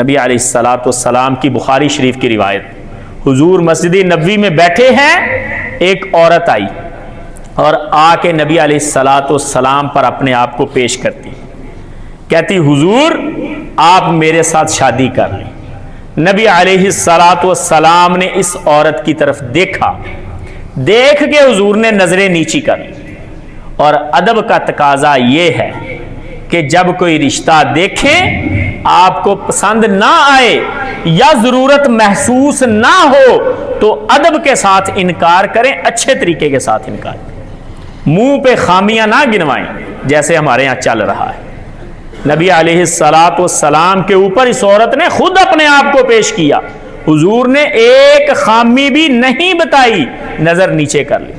نبی علیہ الصلوۃ والسلام کی بخاری شریف کی روایت، حضور مسجد نبوی میں بیٹھے ہیں، ایک عورت آئی اور آ کے نبی علیہ الصلوۃ والسلام پر اپنے آپ کو پیش کرتی، کہتی حضور آپ میرے ساتھ شادی کر لیں۔ نبی علیہ الصلوۃ والسلام نے اس عورت کی طرف دیکھا، دیکھ کے حضور نے نظریں نیچی کر لی۔ اور ادب کا تقاضا یہ ہے کہ جب کوئی رشتہ دیکھیں آپ کو پسند نہ آئے یا ضرورت محسوس نہ ہو تو ادب کے ساتھ انکار کریں، اچھے طریقے کے ساتھ انکار کریں، منہ پہ خامیاں نہ گنوائیں جیسے ہمارے ہاں چل رہا ہے۔ نبی علیہ الصلوۃ والسلام کے اوپر اس عورت نے خود اپنے آپ کو پیش کیا، حضور نے ایک خامی بھی نہیں بتائی، نظر نیچے کر لی۔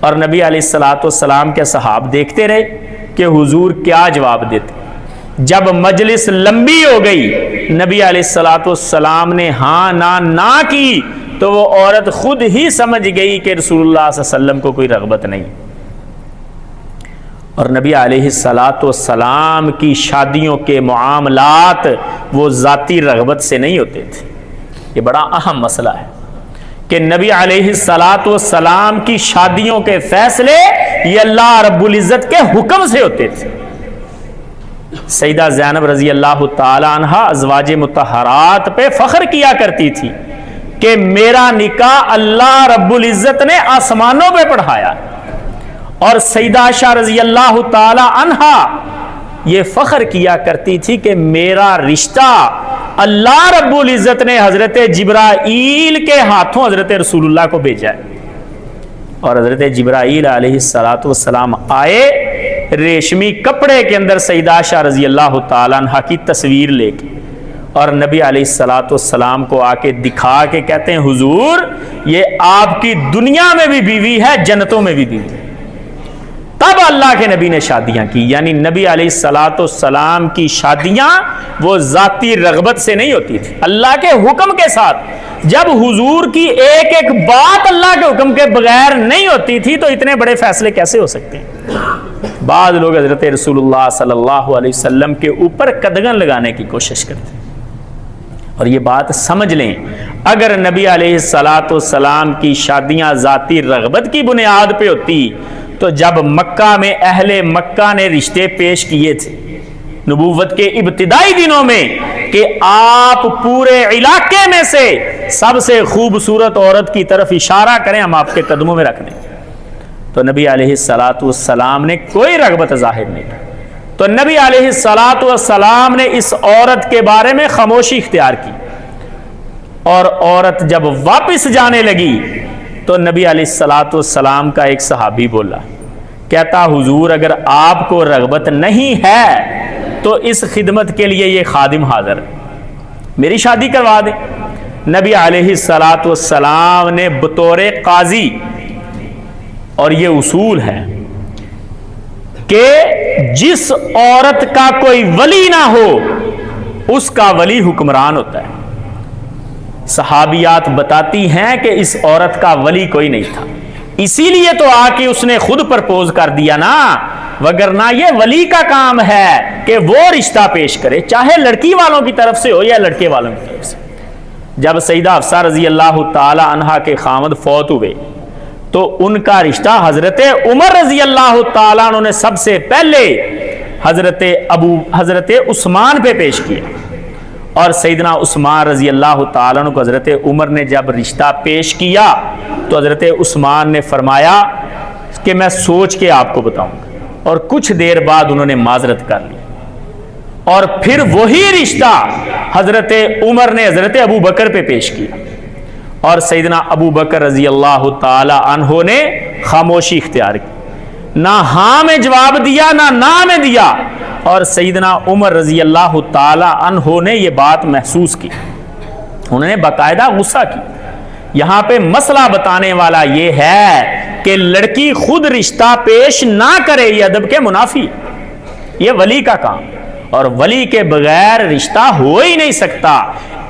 اور نبی علیہ الصلوۃ والسلام کے صحابہ دیکھتے رہے کہ حضور کیا جواب دیتے۔ جب مجلس لمبی ہو گئی، نبی علیہ الصلوۃ والسلام نے ہاں نہ کی تو وہ عورت خود ہی سمجھ گئی کہ رسول اللہ صلی اللہ علیہ وسلم کو کوئی رغبت نہیں۔ اور نبی علیہ الصلوۃ والسلام کی شادیوں کے معاملات وہ ذاتی رغبت سے نہیں ہوتے تھے۔ یہ بڑا اہم مسئلہ ہے کہ نبی علیہ الصلوۃ والسلام کی شادیوں کے فیصلے یہ اللہ رب العزت کے حکم سے ہوتے تھے۔ سیدہ زینب رضی اللہ تعالی عنہ ازواج مطہرات پہ فخر کیا کرتی تھی کہ میرا نکاح اللہ رب العزت نے آسمانوں پہ پڑھایا، اور سیدہ عائشہ رضی اللہ تعالی عنہ یہ فخر کیا کرتی تھی کہ میرا رشتہ اللہ رب العزت نے حضرت جبرائیل کے ہاتھوں حضرت رسول اللہ کو بھیجا ہے۔ اور حضرت جبرائیل علیہ الصلوۃ والسلام آئے ریشمی کپڑے کے اندر سیدہ عائشہ رضی اللہ تعالی عنہ کی تصویر لے کے، اور نبی علیہ الصلوۃ والسلام کو آ کے دکھا کے کہتے ہیں حضور یہ آپ کی دنیا میں بھی بیوی ہے، جنتوں میں بھی بیوی ہے۔ تب اللہ کے نبی نے شادیاں کی، یعنی نبی علیہ الصلوۃ والسلام کی شادیاں وہ ذاتی رغبت سے نہیں ہوتی تھی، اللہ کے حکم کے ساتھ۔ جب حضور کی ایک ایک بات اللہ کے حکم کے بغیر نہیں ہوتی تھی تو اتنے بڑے فیصلے کیسے ہو سکتے ہیں؟ بعض لوگ حضرت رسول اللہ صلی اللہ علیہ وسلم کے اوپر قدغن لگانے کی کوشش کرتے ہیں، اور یہ بات سمجھ لیں اگر نبی علیہ الصلوۃ والسلام کی شادیاں ذاتی رغبت کی بنیاد پہ ہوتی تو جب مکہ میں اہل مکہ نے رشتے پیش کیے تھے نبوت کے ابتدائی دنوں میں کہ آپ پورے علاقے میں سے سب سے خوبصورت عورت کی طرف اشارہ کریں، ہم آپ کے قدموں میں رکھ دیں، تو نبی علیہ الصلوۃ والسلام نے کوئی رغبت ظاہر نہیں کی۔ تو نبی علیہ الصلوۃ والسلام نے اس عورت کے بارے میں خاموشی اختیار کی، اور عورت جب واپس جانے لگی تو نبی علیہ الصلوۃ والسلام کا ایک صحابی بولا، کہتا حضور اگر آپ کو رغبت نہیں ہے تو اس خدمت کے لیے یہ خادم حاضر ہے، میری شادی کروا دیں۔ نبی علیہ الصلوۃ والسلام نے بطور قاضی، اور یہ اصول ہے کہ جس عورت کا کوئی ولی نہ ہو اس کا ولی حکمران ہوتا ہے۔ صحابیات بتاتی ہیں کہ اس عورت کا ولی کوئی نہیں تھا، اسی لیے تو آ کے اس نے خود پرپوز کر دیا نا، وگرنہ یہ ولی کا کام ہے کہ وہ رشتہ پیش کرے، چاہے لڑکی والوں کی طرف سے ہو یا لڑکے والوں کی طرف سے۔ جب سیدہ حفصہ رضی اللہ تعالی عنہا کے خاوند فوت ہوئے تو ان کا رشتہ حضرت عمر رضی اللہ تعالیٰ عنہ نے سب سے پہلے حضرت عثمان پہ پیش کیا، اور سیدنا عثمان رضی اللہ تعالیٰ عنہ کو حضرت عمر نے جب رشتہ پیش کیا تو حضرت عثمان نے فرمایا کہ میں سوچ کے آپ کو بتاؤں گا، اور کچھ دیر بعد انہوں نے معذرت کر لی، اور پھر وہی رشتہ حضرت عمر نے حضرت ابو بکر پہ پیش کیا، اور سیدنا ابو بکر رضی اللہ تعالی عنہ نے خاموشی اختیار کی، نہ ہاں میں جواب دیا نہ میں دیا، اور سیدنا عمر رضی اللہ تعالی عنہ نے یہ بات محسوس کی، انہوں نے باقاعدہ غصہ کی۔ یہاں پہ مسئلہ بتانے والا یہ ہے کہ لڑکی خود رشتہ پیش نہ کرے، یہ ادب کے منافی، یہ ولی کا کام، اور ولی کے بغیر رشتہ ہو ہی نہیں سکتا۔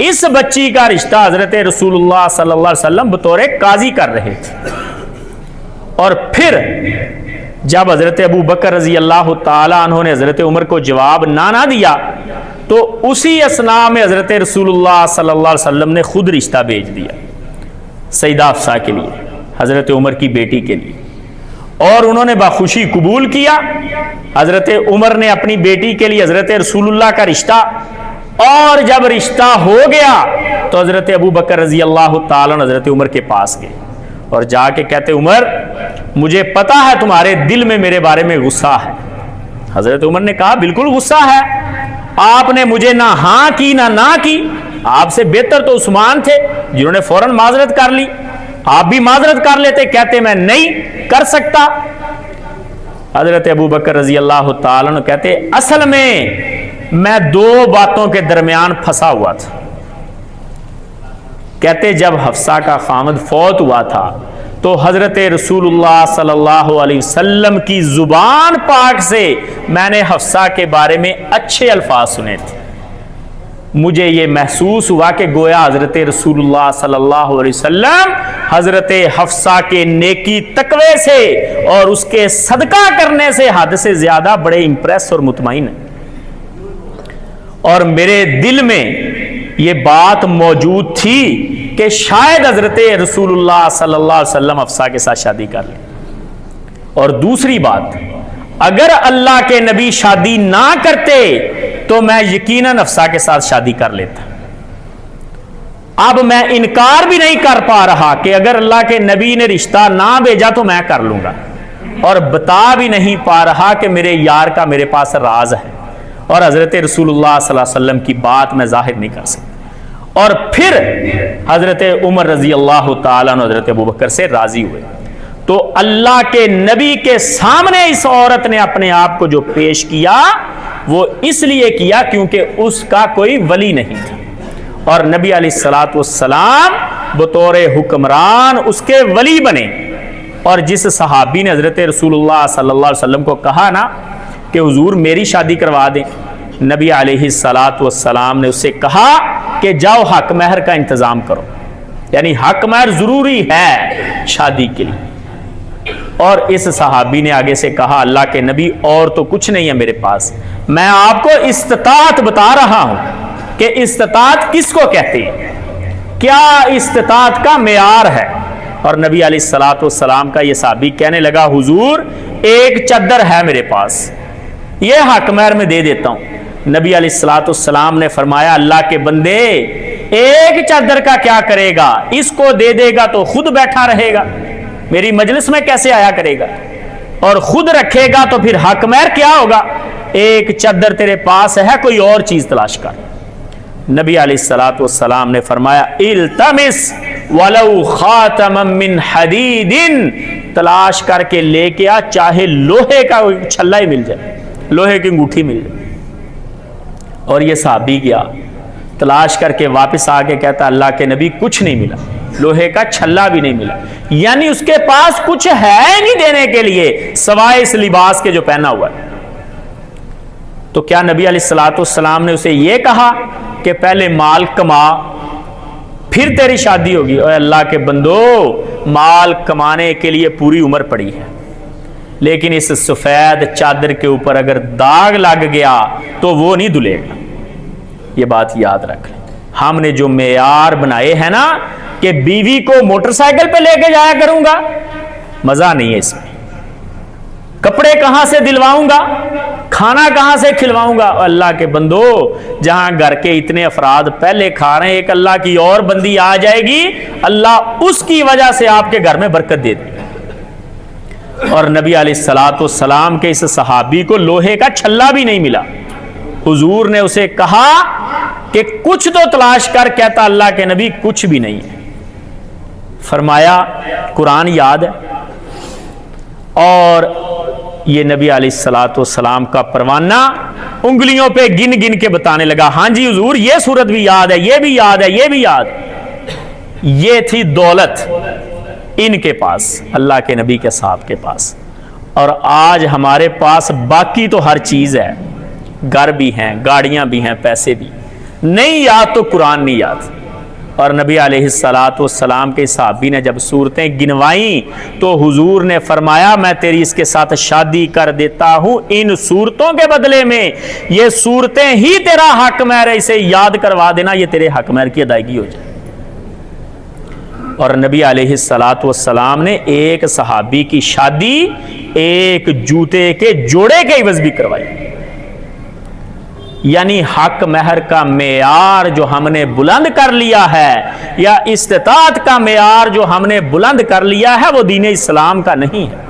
اس بچی کا رشتہ حضرت رسول اللہ صلی اللہ علیہ وسلم بطور قاضی کر رہے تھے، اور پھر جب حضرت ابو بکر رضی اللہ تعالی عنہ نے حضرت عمر کو جواب نہ دیا تو اسی اسنا میں حضرت رسول اللہ صلی اللہ علیہ وسلم نے خود رشتہ بھیج دیا سیدہ حفصہ کے لیے، حضرت عمر کی بیٹی کے لیے، اور انہوں نے بخوشی قبول کیا۔ حضرت عمر نے اپنی بیٹی کے لیے حضرت رسول اللہ کا رشتہ، اور جب رشتہ ہو گیا تو حضرت ابو بکر رضی اللہ تعالیٰ عنہ حضرت عمر کے پاس گئے اور جا کے کہتے عمر مجھے پتا ہے تمہارے دل میں میرے بارے میں غصہ ہے۔ حضرت عمر نے کہا بالکل غصہ ہے، آپ نے مجھے نہ ہاں کی نہ کی، آپ سے بہتر تو عثمان تھے جنہوں نے فوراً معذرت کر لی، آپ بھی معذرت کر لیتے، کہتے میں نہیں کر سکتا۔ حضرت ابو بکر رضی اللہ تعالیٰ عنہ کہتے اصل میں دو باتوں کے درمیان پھنسا ہوا تھا۔ کہتے جب حفصہ کا خامد فوت ہوا تھا تو حضرت رسول اللہ صلی اللہ علیہ وسلم کی زبان پاک سے میں نے حفصہ کے بارے میں اچھے الفاظ سنے تھے، مجھے یہ محسوس ہوا کہ گویا حضرت رسول اللہ صلی اللہ علیہ وسلم حضرت حفصہ کے نیکی تقوی سے اور اس کے صدقہ کرنے سے حد سے زیادہ بڑے امپریس اور مطمئن ہیں، اور میرے دل میں یہ بات موجود تھی کہ شاید حضرت رسول اللہ صلی اللہ علیہ وسلم حفصہ کے ساتھ شادی کر لیں۔ اور دوسری بات، اگر اللہ کے نبی شادی نہ کرتے تو میں یقیناً حفصہ کے ساتھ شادی کر لیتا۔ اب میں انکار بھی نہیں کر پا رہا کہ اگر اللہ کے نبی نے رشتہ نہ بھیجا تو میں کر لوں گا، اور بتا بھی نہیں پا رہا کہ میرے یار کا میرے پاس راز ہے اور حضرت رسول اللہ صلی اللہ علیہ وسلم کی بات میں ظاہر نہیں کر سکتا۔ اور پھر حضرت عمر رضی اللہ تعالیٰ عنہ حضرت ابوبکر سے راضی ہوئے، تو اللہ کے نبی کے سامنے اس عورت نے اپنے آپ کو جو پیش کیا وہ اس لیے کیا کیونکہ اس کا کوئی ولی نہیں تھا، اور نبی علیہ الصلوۃ والسلام بطور حکمران اس کے ولی بنے۔ اور جس صحابی نے حضرت رسول اللہ صلی اللہ علیہ وسلم کو کہا نا کہ حضور میری شادی کروا دیں، نبی علیہ الصلوۃ والسلام نے اس سے کہا کہ جاؤ حق مہر کا انتظام کرو، یعنی حق مہر ضروری ہے شادی کے لیے۔ اور اس صحابی نے آگے سے کہا اللہ کے نبی اور تو کچھ نہیں ہے میرے پاس، میں آپ کو استطاعت بتا رہا ہوں کہ استطاعت کس کو کہتے ہیں، کیا استطاعت کا معیار ہے۔ اور نبی علیہ الصلوۃ والسلام کا یہ صحابی کہنے لگا حضور ایک چادر ہے میرے پاس، یہ حق مہر میں دے دیتا ہوں۔ نبی علیہ الصلوۃ والسلام نے فرمایا اللہ کے بندے ایک چادر کا کیا کرے گا، اس کو دے دے گا تو خود بیٹھا رہے گا، میری مجلس میں کیسے آیا کرے گا، اور خود رکھے گا تو پھر حق مہر کیا ہوگا، ایک چادر تیرے پاس ہے کوئی اور چیز تلاش کر۔ نبی علیہ الصلوۃ والسلام نے فرمایا التمس ولو خاتما من حدید، تلاش کر کے لے کے آ چاہے لوہے کا چھلا ہی مل جائے، لوہے کی انگوٹھی مل جائے۔ اور یہ صحابی گیا تلاش کر کے واپس آ کے کہتا اللہ کے نبی کچھ نہیں ملا، لوہے کا چھلا بھی نہیں ملا، یعنی اس کے پاس کچھ ہے نہیں دینے کے لیے سوائے اس لباس کے جو پہنا ہوا ہے۔ تو کیا نبی علیہ الصلوۃ والسلام نے اسے یہ کہا کہ پہلے مال کما پھر تیری شادی ہوگی؟ اور اللہ کے بندو مال کمانے کے لیے پوری عمر پڑی ہے، لیکن اس سفید چادر کے اوپر اگر داغ لگ گیا تو وہ نہیں دھلے گا، یہ بات یاد رکھ لیں۔ ہم نے جو معیار بنائے ہیں نا کہ بیوی کو موٹر سائیکل پہ لے کے جایا کروں گا، مزہ نہیں ہے اس میں، کپڑے کہاں سے دلواؤں گا، کھانا کہاں سے کھلواؤں گا۔ اللہ کے بندو جہاں گھر کے اتنے افراد پہلے کھا رہے ہیں، ایک اللہ کی اور بندی آ جائے گی، اللہ اس کی وجہ سے آپ کے گھر میں برکت دے دے۔ اور نبی علیہ الصلوۃ والسلام کے اس صحابی کو لوہے کا چھلا بھی نہیں ملا، حضور نے اسے کہا کہ کچھ تو تلاش کر، کہتا اللہ کے نبی کچھ بھی نہیں ہے۔ فرمایا قرآن یاد ہے، اور یہ نبی علیہ الصلوۃ والسلام کا پروانہ انگلیوں پہ گن گن کے بتانے لگا، ہاں جی حضور یہ صورت بھی یاد ہے، یہ بھی یاد ہے، یہ بھی یاد ہے۔ یہ تھی دولت ان کے پاس، اللہ کے نبی کے صاحب کے پاس، اور آج ہمارے پاس باقی تو ہر چیز ہے، گھر بھی ہیں، گاڑیاں بھی ہیں، پیسے بھی نہیں، یاد تو قرآن نہیں یاد، اور نبی علیہ الصلوۃ والسلام کے صحابی نے جب صورتیں گنوائیں تو حضور نے فرمایا میں تیری اس کے ساتھ شادی کر دیتا ہوں، ان صورتوں کے بدلے میں یہ صورتیں ہی تیرا حق مہر ہے، اسے یاد کروا دینا، یہ تیرے حق مہر کی ادائیگی ہو جائے۔ اور نبی علیہ الصلوۃ والسلام نے ایک صحابی کی شادی ایک جوتے کے جوڑے کے عوض بھی کروائی۔ یعنی حق مہر کا معیار جو ہم نے بلند کر لیا ہے، یا استطاعت کا معیار جو ہم نے بلند کر لیا ہے، وہ دین اسلام کا نہیں ہے۔